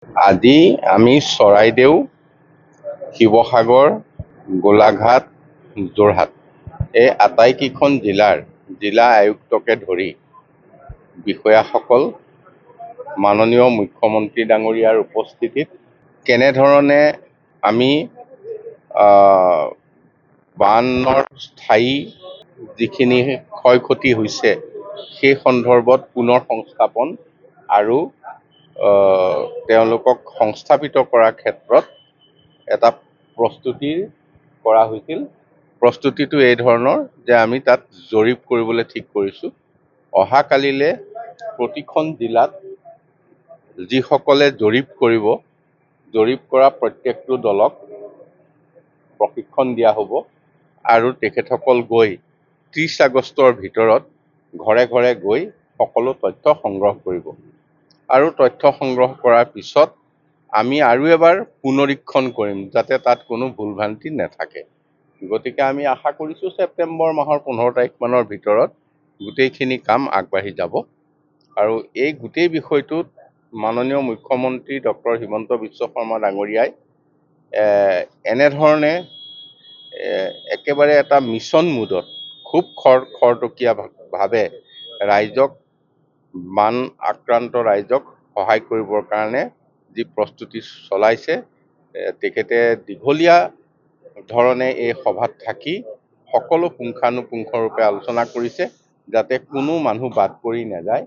আজি আমি চৰাইদেউ, শিৱসাগৰ, গোলাঘাট, যোৰহাট এই আটাইকেইখন জিলা আয়ুক্তকে ধৰি বিষয়াসকল মাননীয় মুখ্যমন্ত্ৰী ডাঙৰীয়াৰ উপস্থিতিত কেনেধৰণে আমি বানৰ স্থায়ী যিখিনি ক্ষয়ক্ষতি হৈছে সেই সন্দৰ্ভত পুনৰ সংস্থাপন আৰু তেওঁলোকক সংস্থাপিত কৰাৰ ক্ষেত্ৰত এটা প্ৰস্তুতি কৰা হৈছিল। প্ৰস্তুতিটো এই ধৰণৰ যে আমি তাত জৰীপ কৰিবলৈ ঠিক কৰিছোঁ। অহাকালিলৈ প্ৰতিখন জিলাত যিসকলে জৰীপ কৰিব, জৰীপ কৰা প্ৰত্যেকটো দলক প্ৰশিক্ষণ দিয়া হ'ব আৰু তেখেতসকল গৈ 30 আগষ্টৰ ভিতৰত ঘৰে ঘৰে গৈ সকলো তথ্য সংগ্ৰহ কৰিব আৰু তথ্য সংগ্ৰহ কৰাৰ পিছত আমি আৰু এবাৰ পুনৰীক্ষণ কৰিম যাতে তাত কোনো ভুলভ্ৰান্তি নাথাকে। গতিকে আমি আশা কৰিছোঁ ছেপ্টেম্বৰ মাহৰ 15 তাৰিখমানৰ ভিতৰত গোটেইখিনি কাম আগবাঢ়ি যাব আৰু এই গোটেই বিষয়টোত মাননীয় মুখ্যমন্ত্ৰী ডক্টৰ হিমন্ত বিশ্ব শৰ্মা ডাঙৰীয়াই এনেধৰণে একেবাৰে এটা মিছন মুডত খুব খৰতকীয়াভাৱে ৰাইজক, বান আক্ৰান্ত ৰাইজক সহায় কৰিবৰ কাৰণে যি প্ৰস্তুতি চলাইছে, তেখেতে দীঘলীয়া ধৰণে এই সভাত থাকি সকলো পুংখানুপুংখৰূপে আলোচনা কৰিছে যাতে কোনো মানুহ বাদ পৰি নাযায়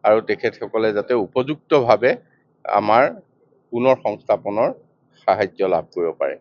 আৰু তেখেতসকলে যাতে উপযুক্তভাৱে আমাৰ পুনৰ সংস্থাপনৰ সাহায্য লাভ কৰিব পাৰে।